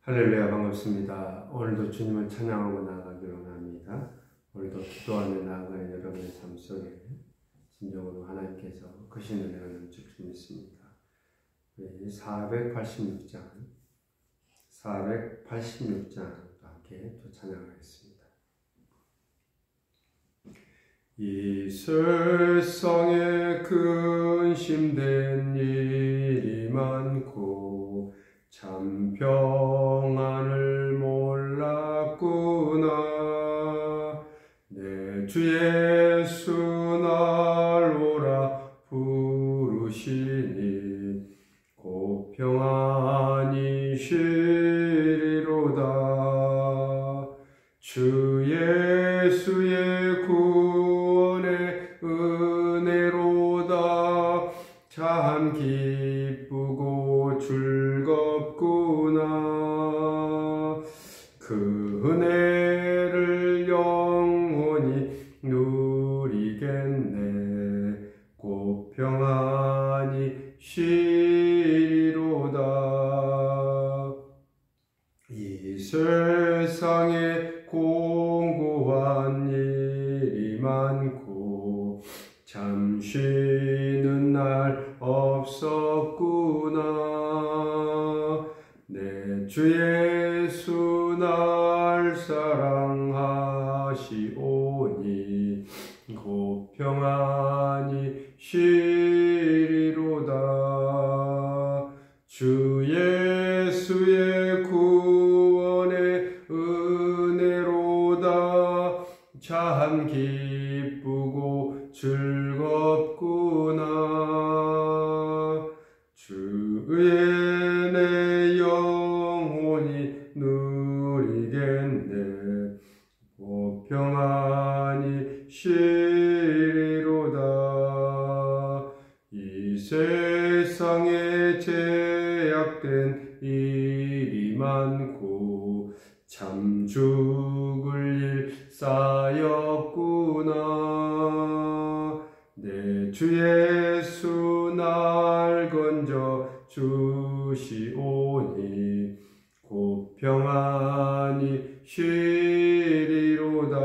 할렐루야, 반갑습니다. 오늘도 주님을 찬양하고 나아가기로 원합니다. 오늘도 기도하며 나아가는 여러분의 삶 속에 진정으로 하나님께서 크신 은혜가 넘칠 줄 믿습니다. 486장 함께 또 찬양하겠습니다. 이 세상에 근심된 일이 많고 참 평안을 몰랐구나. 내 주 예수 날 오라 부르시니 곧 평안이 쉬리로다. 주 예수의 구원의 은혜로다. 참 기쁘고 즐겁구나. 그 은혜를 영원히 누리겠네. 곧 평안히 쉬리로다. 이 세상에 공고한 일이 많고 참 쉬는 날 없었구나. 내 주 예수 날 사랑하시오니 곧 평안히 쉬리로다. 주 예수의 구원의 은혜로다. 참 기쁘고 즐겁구나. 주의 내 영혼이 누리겠네. 곧 평안히 쉬리로다. 이 세상에 제약된 일이 많고 참 죽을 일 쌓였구나. 내 주 예수 날 건져 주시오니 곧 평안히 쉬리로다.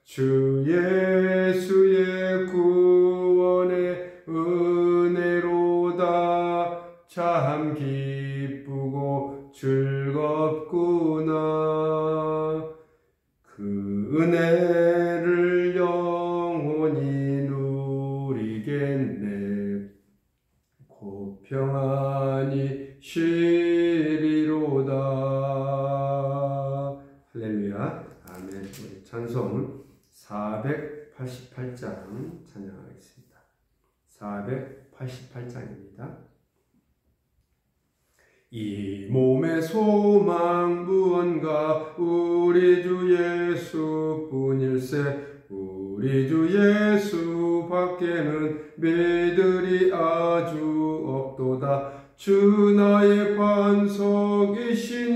주 예수의 구원의 은혜로다. 참 기쁘고 즐겁구나. 그 은혜를 영원히 누리겠네. 곧 평안히 쉬리로다. 할렐루야. 아멘. 우리 찬송 488장 찬양하겠습니다. 488장입니다. 이 몸의 소망 무언가 우리 주 예수뿐일세. 우리 주 예수 밖에는 믿으리 아주 없도다. 주 나의 반석이시니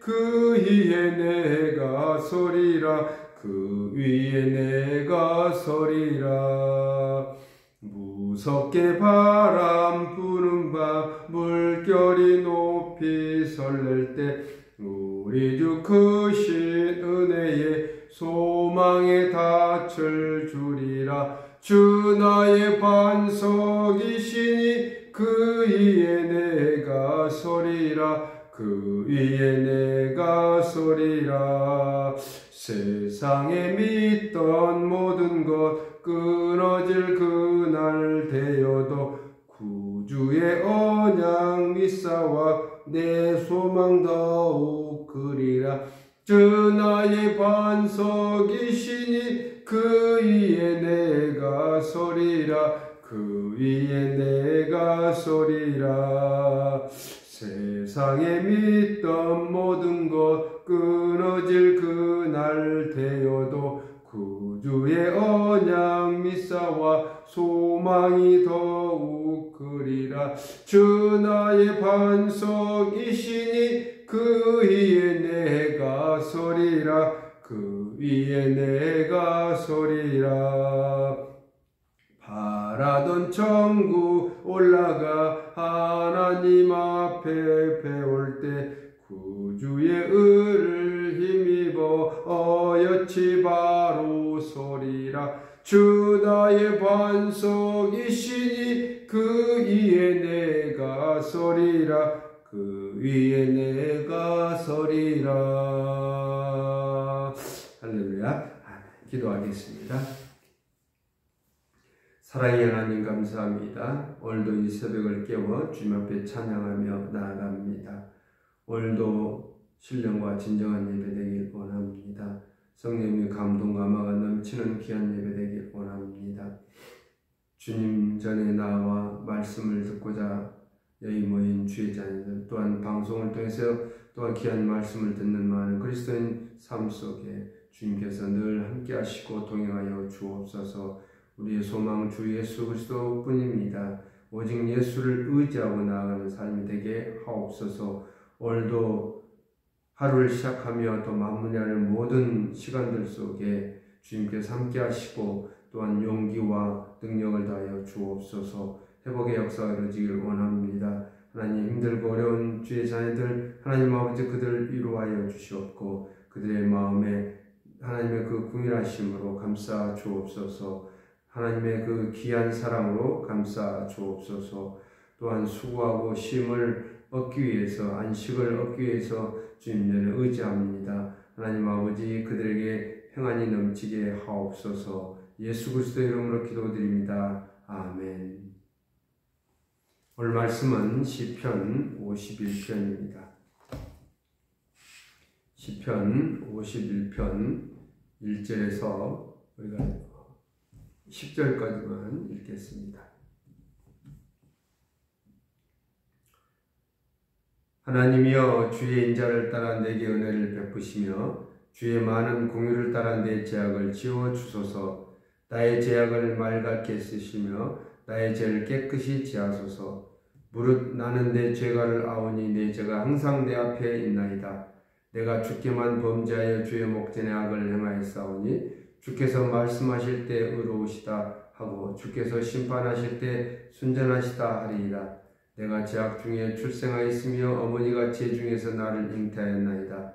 그 위에 내가 서리라. 그 위에 내가 서리라. 무섭게 바람 부는 밤 물결이 높이 설렐 때 우리 주 크신 은혜에 소망에 닻을 주리라. 주 나의 반석이시니 그 위에 내가 서리라. 그 위에 내가 서리라. 세상에 믿던 모든 것 끊어질 그날 되어도 구주의 언약 믿사와 내 소망 더욱 그리라. 주 나의 반석이시니 그 위에 내가 서리라. 그 위에 내가 서리라. 세상에 믿던 모든 것 끊어질 그날 되어도 구주의 언약 믿사와 소망이 더욱 그리라. 주 나의 반석이시니 그 위에 내가 서리라. 그 위에 내가 서리라. 바라던 천국 올라가 하나님 앞에 배울 때 구주의 의를 힘입어 어여치 바로 서리라. 주 나의 반석이시니 그 위에 내가 서리라. 그 위에 내가 서리라. 할렐루야. 기도하겠습니다. 사랑의 하나님 감사합니다. 오늘도 이 새벽을 깨워 주님 앞에 찬양하며 나아갑니다. 오늘도 신령과 진정한 예배 되길 원합니다. 성령의 감동 감화가 넘치는 귀한 예배 되길 원합니다. 주님 전에 나와 말씀을 듣고자 여기 모인 주의 자녀들, 또한 방송을 통해서 또한 귀한 말씀을 듣는 많은 그리스도인 삶 속에 주님께서 늘 함께 하시고 동행하여 주옵소서. 우리의 소망 주 예수 그리스도 뿐입니다. 오직 예수를 의지하고 나아가는 삶이 되게 하옵소서. 오늘도 하루를 시작하며 또 마무리하는 모든 시간들 속에 주님께서 함께 하시고 또한 용기와 능력을 다하여 주옵소서. 회복의 역사가 이루어지길 원합니다. 하나님, 힘들고 어려운 주의 자녀들 하나님 아버지 그들을 위로하여 주시옵고 그들의 마음에 하나님의 그 궁일하심으로 감싸 주옵소서. 하나님의 그 귀한 사랑으로 감싸 주옵소서. 또한 수고하고 쉼을 얻기 위해서, 안식을 얻기 위해서 주님을 의지합니다. 하나님 아버지 그들에게 평안이 넘치게 하옵소서. 예수 그리스도의 이름으로 기도드립니다. 아멘. 오늘 말씀은 시편 51편입니다. 시편 51편 1절에서 우리가 10절까지만 읽겠습니다. 하나님이여, 주의 인자를 따라 내게 은혜를 베푸시며 주의 많은 공유를 따라 내 죄악을 지워 주소서. 나의 죄악을 맑게 쓰시며 나의 죄를 깨끗이 지하소서. 무릇 나는 내 죄가를 아오니 내 죄가 항상 내 앞에 있나이다. 내가 주께만 범죄하여 주의 목전에 악을 행하였사오니 주께서 말씀하실 때 의로우시다 하고 주께서 심판하실 때 순전하시다 하리이다. 내가 죄악 중에 출생하였으며 어머니가 죄 중에서 나를 잉태하였나이다.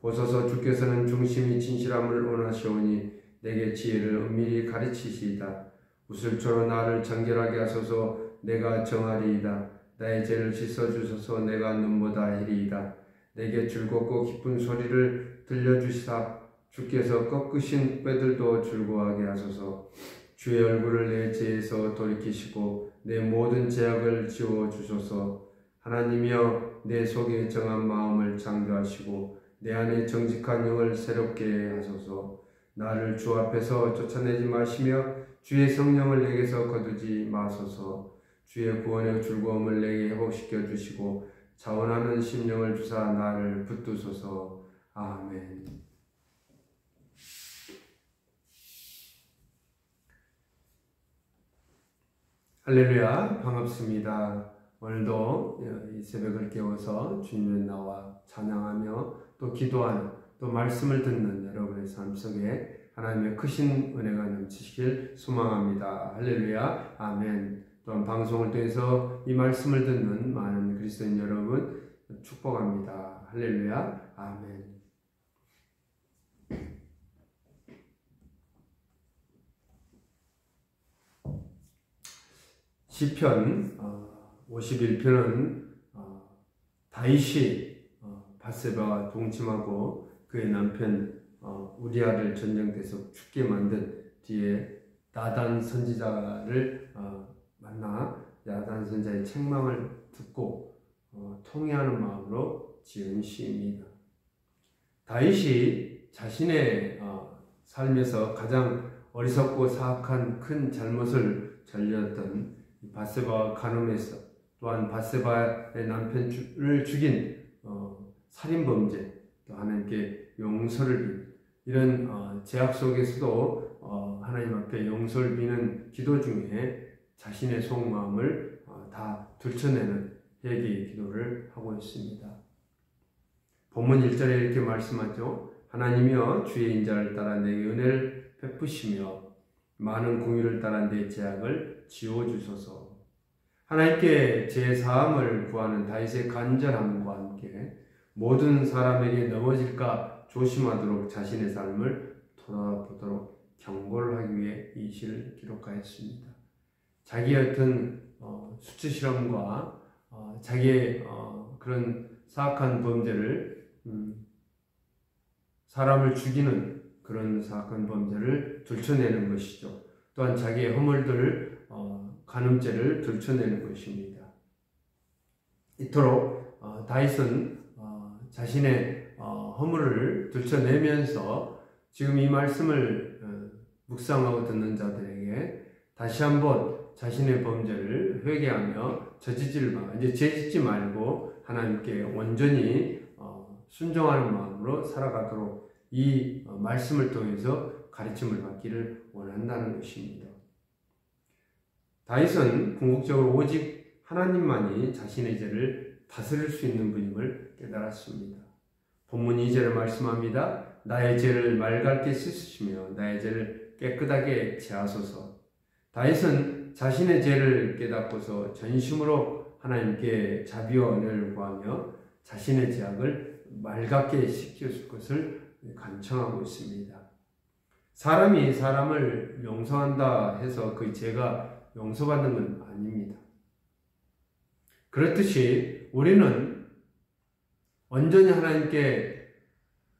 보소서, 주께서는 중심이 진실함을 원하시오니 내게 지혜를 은밀히 가르치시이다. 우슬초로 나를 정결하게 하소서. 내가 정하리이다. 나의 죄를 씻어주소서. 내가 눈보다 희리이다. 내게 즐겁고 기쁜 소리를 들려주시사 주께서 꺾으신 뼈들도 즐거워하게 하소서. 주의 얼굴을 내 죄에서 돌이키시고 내 모든 죄악을 지워주소서. 하나님이여, 내 속에 정한 마음을 창조하시고 내 안에 정직한 영을 새롭게 하소서. 나를 주 앞에서 쫓아내지 마시며 주의 성령을 내게서 거두지 마소서. 주의 구원의 즐거움을 내게 회복시켜 주시고 자원하는 심령을 주사 나를 붙드소서. 아멘. 할렐루야, 반갑습니다. 오늘도 이 새벽을 깨워서 주님의 나와 찬양하며 또 기도하는 또 말씀을 듣는 여러분의 삶 속에 하나님의 크신 은혜가 넘치시길 소망합니다. 할렐루야, 아멘. 또한 방송을 통해서 이 말씀을 듣는 많은 그리스도인 여러분 축복합니다. 할렐루야, 아멘. 시편 51편은 다윗이 밧세바와 동침하고 그의 남편 우리아를 전쟁에서 죽게 만든 뒤에 나단 선지자를 만나 나단 선지자의 책망을 듣고 통회하는 마음으로 지은 시입니다. 다윗이 자신의 삶에서 가장 어리석고 사악한 큰 잘못을 저질렀던 밧세바와 간음에서 또한 밧세바의 남편을 죽인 살인범죄, 또 하나님께 용서를 비는 이런 죄악 속에서도 하나님 앞에 용서를 비는 기도 중에 자신의 속마음을 다 들춰내는 회개의 기도를 하고 있습니다. 본문 1절에 이렇게 말씀하죠. 하나님이여, 주의 인자를 따라 내게 은혜를 베푸시며 많은 공의를 따라 내 죄악을 지워주소서. 하나님께 제 사함을 구하는 다윗의 간절함과 함께 모든 사람에게 넘어질까 조심하도록 자신의 삶을 돌아보도록 경고를 하기 위해 이 시를 기록하였습니다. 자기의 어떤 수치스러움과 자기의 그런 사악한 범죄를 사람을 죽이는 그런 사악한 범죄를 들춰내는 것이죠. 또한 자기의 허물들을 간음죄를 들춰내는 것입니다. 이토록 다윗은 자신의 허물을 들춰내면서 지금 이 말씀을 묵상하고 듣는 자들에게 다시 한번 자신의 범죄를 회개하며 이제 죄짓지 말고 하나님께 온전히 순종하는 마음으로 살아가도록 이 말씀을 통해서 가르침을 받기를 원한다는 것입니다. 다윗은 궁극적으로 오직 하나님만이 자신의 죄를 다스릴 수 있는 분임을 깨달았습니다. 본문 2절에 말씀합니다. 나의 죄를 맑게 씻으시며 나의 죄를 깨끗하게 제하소서. 다윗은 자신의 죄를 깨닫고서 전심으로 하나님께 자비와 은혜를 구하며 자신의 죄악을 맑게 씻길 것을 간청하고 있습니다. 사람이 사람을 용서한다 해서 그 죄가 용서받는 건 아닙니다. 그렇듯이 우리는 온전히 하나님께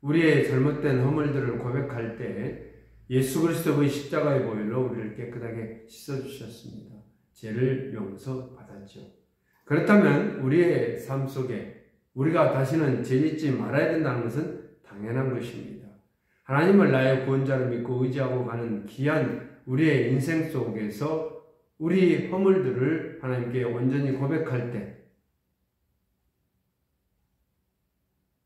우리의 잘못된 허물들을 고백할 때 예수 그리스도의 십자가의 보혈로 우리를 깨끗하게 씻어주셨습니다. 죄를 용서받았죠. 그렇다면 우리의 삶 속에 우리가 다시는 죄짓지 말아야 된다는 것은 당연한 것입니다. 하나님을 나의 구원자로 믿고 의지하고 가는 귀한 우리의 인생 속에서 우리 허물들을 하나님께 온전히 고백할 때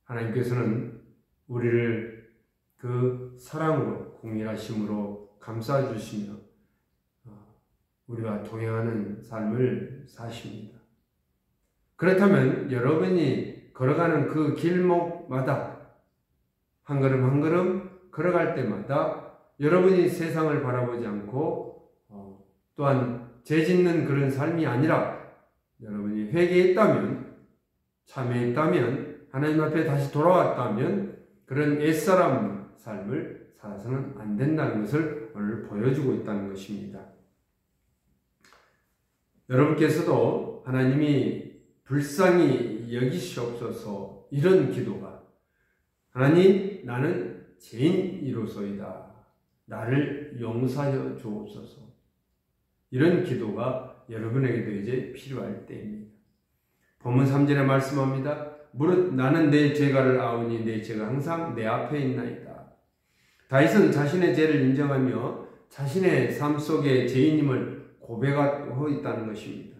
하나님께서는 우리를 그 사랑으로 공일하심으로 감싸주시며 우리와 동행하는 삶을 사십니다. 그렇다면 여러분이 걸어가는 그 길목마다 한 걸음 한 걸음 걸어갈 때마다 여러분이 세상을 바라보지 않고 또한 죄짓는 그런 삶이 아니라 여러분이 회개했다면 참회했다면 하나님 앞에 다시 돌아왔다면 그런 옛사람 삶을 살아서는 안 된다는 것을 오늘 보여주고 있다는 것입니다. 여러분께서도 하나님이 불쌍히 여기시옵소서 이런 기도가 하나님 나는 죄인이로소이다. 나를 용서하여 주옵소서. 이런 기도가 여러분에게도 이제 필요할 때입니다. 본문 3절에 말씀합니다. 무릇 나는 내 죄가를 아오니 내 죄가 항상 내 앞에 있나이다. 다윗은 자신의 죄를 인정하며 자신의 삶 속에 죄인임을 고백하고 있다는 것입니다.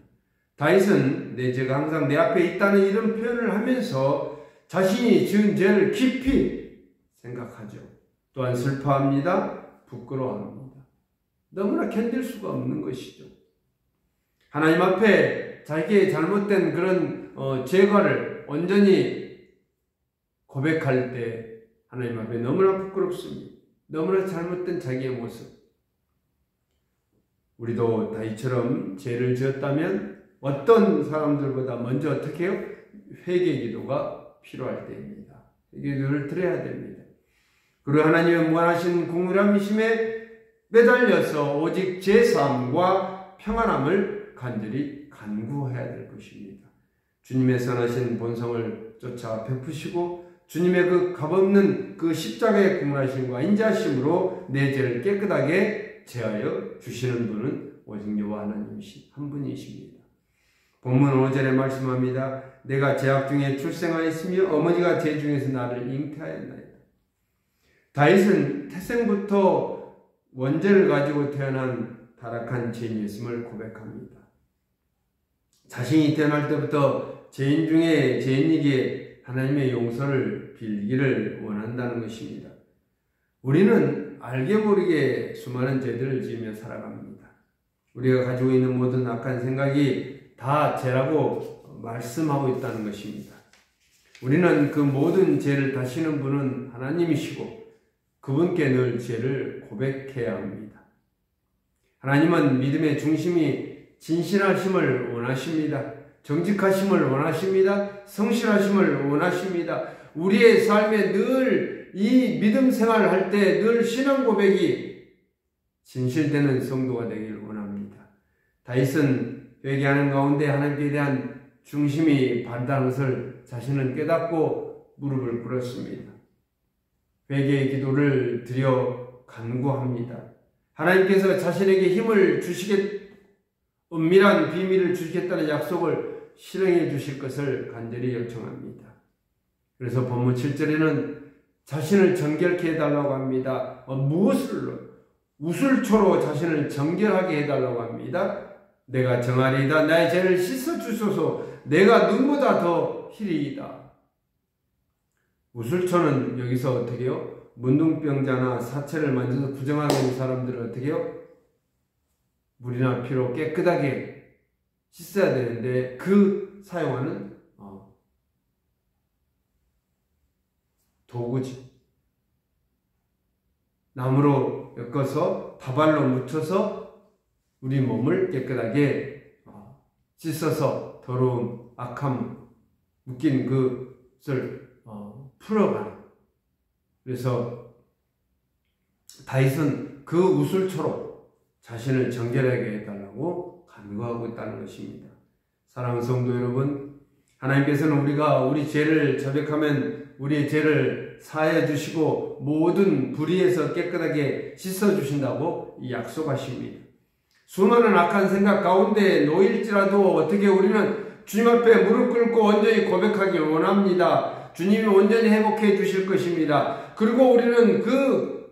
다윗은 내 죄가 항상 내 앞에 있다는 이런 표현을 하면서 자신이 지은 죄를 깊이 생각하죠. 또한 슬퍼합니다. 부끄러워합니다. 너무나 견딜 수가 없는 것이죠. 하나님 앞에 자기의 잘못된 그런 죄과를 온전히 고백할 때 하나님 앞에 너무나 부끄럽습니다. 너무나 잘못된 자기의 모습. 우리도 다윗처럼 죄를 지었다면 어떤 사람들보다 먼저 어떻게 해요? 회개 기도가 필요할 때입니다. 회개 기도를 드려야 됩니다. 그리고 하나님의 무한하신 긍휼함이심에 매달려서 오직 제사함과 평안함을 간절히 간구해야 될 것입니다. 주님의 선하신 본성을 쫓아 베푸시고 주님의 그 값없는 그 십자가의 긍휼하심과 인자하심으로 내 죄를 깨끗하게 제하여 주시는 분은 오직 여호와 하나님이신 한 분이십니다. 본문 5절에 말씀합니다. 내가 죄악 중에 출생하였으며 어머니가 죄 중에서 나를 잉태하였나이다. 다윗은 태생부터 원죄를 가지고 태어난 타락한 죄인이었음을 고백합니다. 자신이 태어날 때부터 죄인 중에 죄인에게 하나님의 용서를 빌기를 원한다는 것입니다. 우리는 알게 모르게 수많은 죄들을 지으며 살아갑니다. 우리가 가지고 있는 모든 악한 생각이 다 죄라고 말씀하고 있다는 것입니다. 우리는 그 모든 죄를 다시는 분은 하나님이시고 그분께 늘 죄를 고백해야 합니다. 하나님은 믿음의 중심이 진실하심을 원하십니다. 정직하심을 원하십니다. 성실하심을 원하십니다. 우리의 삶에 늘 이 믿음 생활을 할 때 늘 신앙 고백이 진실되는 성도가 되기를 원합니다. 다윗은 회개하는 가운데 하나님께 대한 중심이 바르다는 것을 자신은 깨닫고 무릎을 꿇었습니다. 회개의 기도를 드려 간구합니다. 하나님께서 자신에게 힘을 은밀한 비밀을 주시겠다는 약속을 실행해 주실 것을 간절히 요청합니다. 그래서 본문 7절에는 자신을 정결케 해달라고 합니다. 무엇을로? 우슬초로 자신을 정결하게 해달라고 합니다. 내가 정하리이다. 나의 죄를 씻어주소서. 내가 눈보다 더 희리이다. 우슬초는 여기서 어떻게 해요? 문둥병자나 사체를 만져서 부정하게 하는 사람들은 어떻게 해요? 물이나 피로 깨끗하게 씻어야 되는데 그 사용하는 도구지. 나무로 엮어서 다발로 묻혀서 우리 몸을 깨끗하게 씻어서 더러움, 악함, 묶인 그것을 풀어가는. 그래서 다윗은 그 우슬초로 자신을 정결하게 해달라고 간구하고 있다는 것입니다. 사랑하는 성도 여러분, 하나님께서는 우리가 우리 죄를 자백하면 우리의 죄를 사하여 주시고 모든 불의에서 깨끗하게 씻어 주신다고 약속하십니다. 수많은 악한 생각 가운데 놓일지라도 어떻게 우리는 주님 앞에 무릎 꿇고 온전히 고백하길 원합니다. 주님이 온전히 회복해 주실 것입니다. 그리고 우리는 그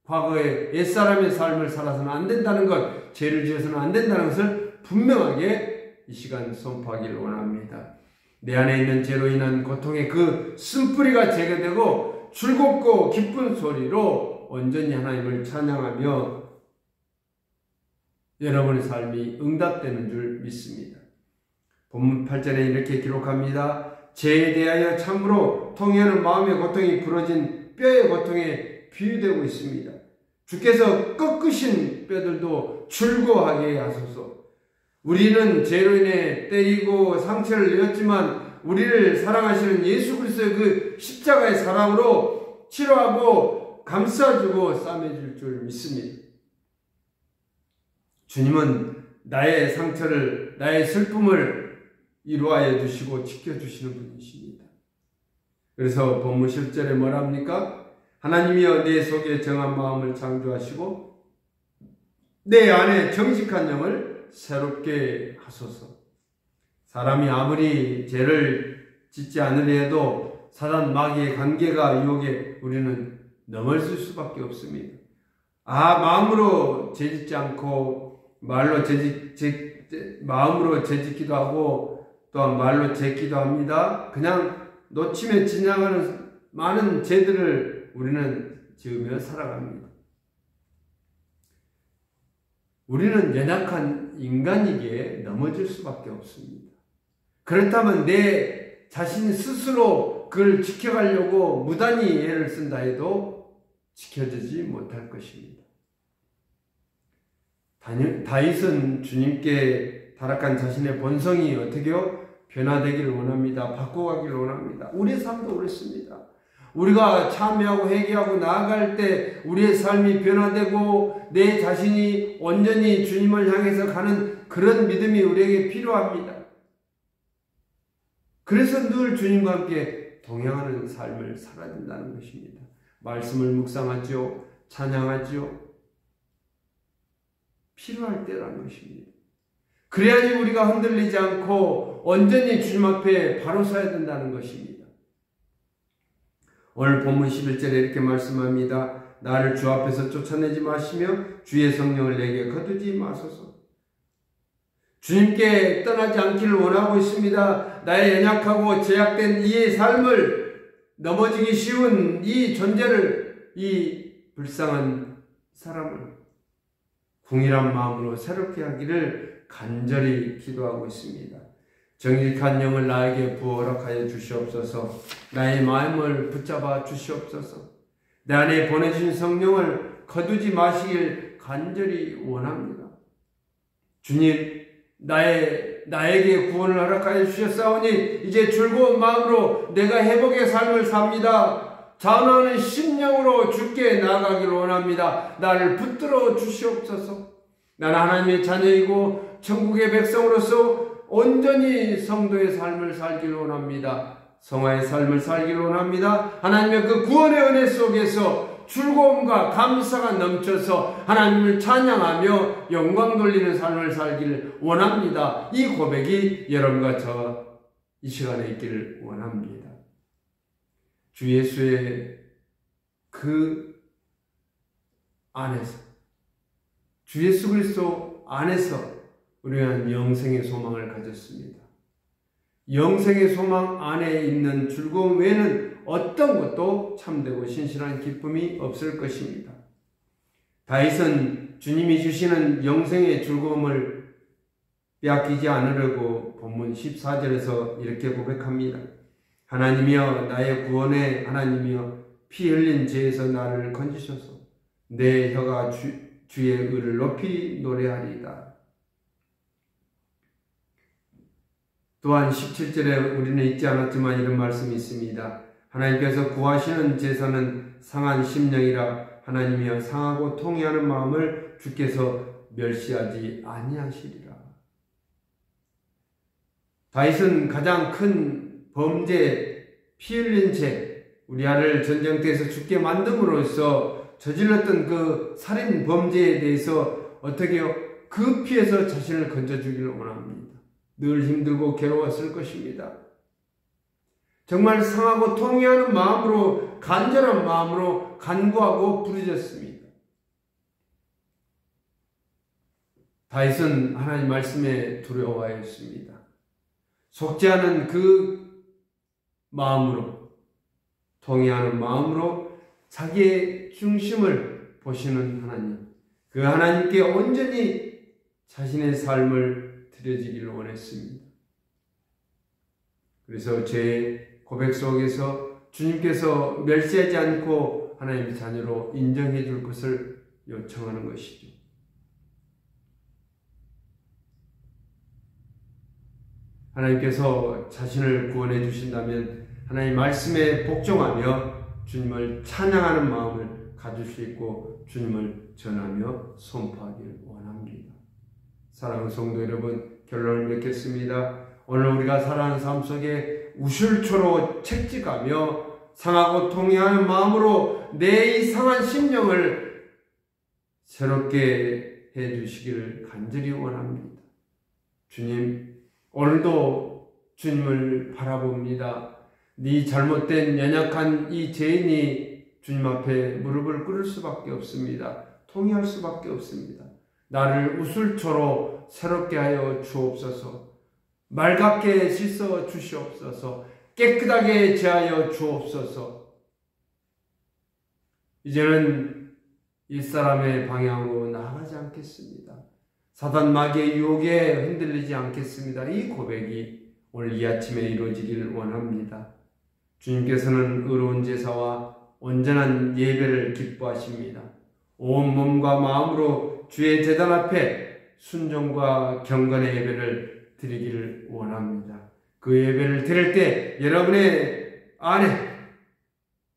과거의 옛사람의 삶을 살아서는 안 된다는 것, 죄를 지어서는 안 된다는 것을 분명하게 이 시간 선포하길 원합니다. 내 안에 있는 죄로 인한 고통의 그 쓴뿌리가 제거되고 즐겁고 기쁜 소리로 온전히 하나님을 찬양하며 여러분의 삶이 응답되는 줄 믿습니다. 본문 8절에 이렇게 기록합니다. 죄에 대하여 참으로 통회하는 마음의 고통이 부러진 뼈의 고통에 비유되고 있습니다. 주께서 꺾으신 뼈들도 즐거워하게 하소서. 우리는 죄로 인해 때리고 상처를 입었지만 우리를 사랑하시는 예수 그리스도의 그 십자가의 사랑으로 치료하고 감싸주고 싸매줄 줄 믿습니다. 주님은 나의 상처를, 나의 슬픔을 이루하여 주시고 지켜주시는 분이십니다. 그래서 본문 10절에 뭐라 합니까? 하나님이여 내 속에 정한 마음을 창조하시고 내 안에 정직한 영을 새롭게 하소서. 사람이 아무리 죄를 짓지 않으려 해도 사단 마귀의 관계가 유혹에 우리는 넘어질 수밖에 없습니다. 마음으로 죄짓지 않고 마음으로 죄짓기도 하고 또한 말로 죄기도 합니다. 그냥 놓치며 지나가는 많은 죄들을 우리는 지으며 살아갑니다. 우리는 연약한 인간이기에 넘어질 수밖에 없습니다. 그렇다면 내 자신 스스로 그를 지켜가려고 무단히 애를 쓴다 해도 지켜지지 못할 것입니다. 다윗은 주님께 타락한 자신의 본성이 어떻게요? 변화되기를 원합니다. 바꿔가기를 원합니다. 우리의 삶도 그렇습니다. 우리가 참여하고 회개하고 나아갈 때 우리의 삶이 변화되고 내 자신이 온전히 주님을 향해서 가는 그런 믿음이 우리에게 필요합니다. 그래서 늘 주님과 함께 동행하는 삶을 살아야 된다는 것입니다. 말씀을 묵상하죠. 찬양하죠. 필요할 때라는 것입니다. 그래야지 우리가 흔들리지 않고 온전히 주님 앞에 바로 서야 된다는 것입니다. 오늘 본문 11절에 이렇게 말씀합니다. 나를 주 앞에서 쫓아내지 마시며 주의 성령을 내게 거두지 마소서. 주님께 떠나지 않기를 원하고 있습니다. 나의 연약하고 제약된 이 삶을, 넘어지기 쉬운 이 존재를, 이 불쌍한 사람을 궁일한 마음으로 새롭게 하기를 간절히 기도하고 있습니다. 정직한 영을 나에게 부어락하여 주시옵소서. 나의 마음을 붙잡아 주시옵소서. 내 안에 보내주신 성령을 거두지 마시길 간절히 원합니다. 주님, 나의 나에게 구원을 허락하여 주셨사오니 이제 즐거운 마음으로 내가 회복의 삶을 삽니다. 자원하는 심령으로 주께 나아가기를 원합니다. 나를 붙들어 주시옵소서. 나는 하나님의 자녀이고 천국의 백성으로서 온전히 성도의 삶을 살기를 원합니다. 성화의 삶을 살기를 원합니다. 하나님의 그 구원의 은혜 속에서 즐거움과 감사가 넘쳐서 하나님을 찬양하며 영광 돌리는 삶을 살기를 원합니다. 이 고백이 여러분과 저 이 시간에 있기를 원합니다. 주 예수의 그 안에서, 주 예수 그리스도 안에서 우리는 영생의 소망을 가졌습니다. 영생의 소망 안에 있는 즐거움 외에는 어떤 것도 참되고 신실한 기쁨이 없을 것입니다. 다윗은 주님이 주시는 영생의 즐거움을 빼앗기지 않으려고 본문 14절에서 이렇게 고백합니다. 하나님이여 나의 구원의 하나님이여 피 흘린 죄에서 나를 건지소서. 내 혀가 주의 의를 높이 노래하리이다. 또한 17절에 우리는 잊지 않았지만 이런 말씀이 있습니다. 하나님께서 구하시는 제사는 상한 심령이라 하나님이여 상하고 통회하는 마음을 주께서 멸시하지 아니하시리라. 다윗은 가장 큰 범죄, 피 흘린 죄, 우리아를 전쟁터에서 죽게 만듦으로써 저질렀던 그 살인 범죄에 대해서 어떻게 해요? 그 피에서 자신을 건져주기를 원합니다. 늘 힘들고 괴로웠을 것입니다. 정말 상하고 통회하는 마음으로, 간절한 마음으로 간구하고 부르짖었습니다. 다윗은 하나님 말씀에 두려워하였습니다. 속지 않은 그 마음으로, 통회하는 마음으로 자기의 중심을 보시는 하나님, 그 하나님께 온전히 자신의 삶을 드려지기를 원했습니다. 그래서 제 고백 속에서 주님께서 멸시하지 않고 하나님의 자녀로 인정해 줄 것을 요청하는 것이죠. 하나님께서 자신을 구원해 주신다면 하나님 말씀에 복종하며 주님을 찬양하는 마음을 가질 수 있고 주님을 전하며 선포하기를 원합니다. 사랑하는 성도 여러분, 결론을 맺겠습니다. 오늘 우리가 살아가는 삶 속에 우술초로 채찍하며 상하고 통회하는 마음으로 내 이 상한 심령을 새롭게 해주시기를 간절히 원합니다. 주님, 오늘도 주님을 바라봅니다. 네 잘못된 연약한 이 죄인이 주님 앞에 무릎을 꿇을 수밖에 없습니다. 통회할 수밖에 없습니다. 나를 우술초로 새롭게 하여 주옵소서. 맑게 씻어 주시옵소서. 깨끗하게 제하여 주옵소서. 이제는 옛사람의 방향으로 나아가지 않겠습니다. 사단 마귀의 유혹에 흔들리지 않겠습니다. 이 고백이 오늘 이 아침에 이루어지기를 원합니다. 주님께서는 의로운 제사와 온전한 예배를 기뻐하십니다. 온 몸과 마음으로 주의 제단 앞에 순종과 경건의 예배를 드리기를 원합니다. 그 예배를 드릴 때 여러분의 안에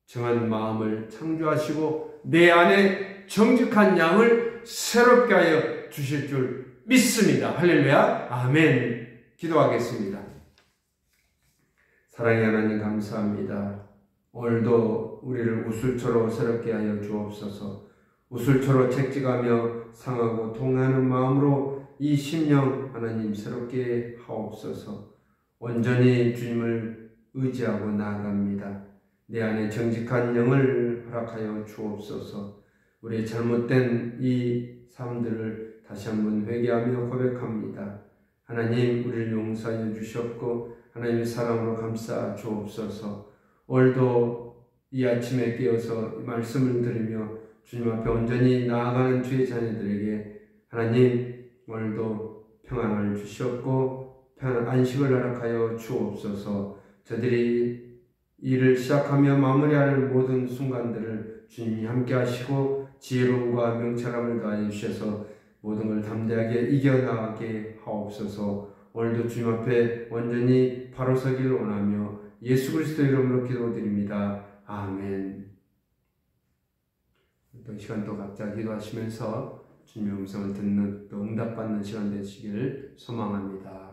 정한 마음을 창조하시고 내 안에 정직한 양을 새롭게 하여 주실 줄 믿습니다. 할렐루야. 아멘. 기도하겠습니다. 사랑의 하나님 감사합니다. 오늘도 우리를 우술초로 새롭게 하여 주옵소서. 우술초로 채찍하며 상하고 통하는 마음으로 이 심령 하나님 새롭게 하옵소서. 온전히 주님을 의지하고 나아갑니다. 내 안에 정직한 영을 허락하여 주옵소서. 우리의 잘못된 이 삶들을 다시 한번 회개하며 고백합니다. 하나님, 우리를 용서하여 주셨고 하나님의 사랑으로 감싸 주옵소서. 오늘도 이 아침에 깨어서 말씀을 들으며 주님 앞에 온전히 나아가는 주의 자녀들에게 하나님 오늘도 평안을 주셨고 안식을 허락하여 주옵소서. 저들이 일을 시작하며 마무리하는 모든 순간들을 주님이 함께 하시고 지혜로움과 명철함을 더하여 주셔서 모든 걸 담대하게 이겨나가게 하옵소서. 오늘도 주님 앞에 완전히 바로 서기를 원하며 예수 그리스도 이름으로 기도드립니다. 아멘. 또 시간 또 각자 기도하시면서 주님의 음성을 듣는 또 응답받는 시간 되시기를 소망합니다.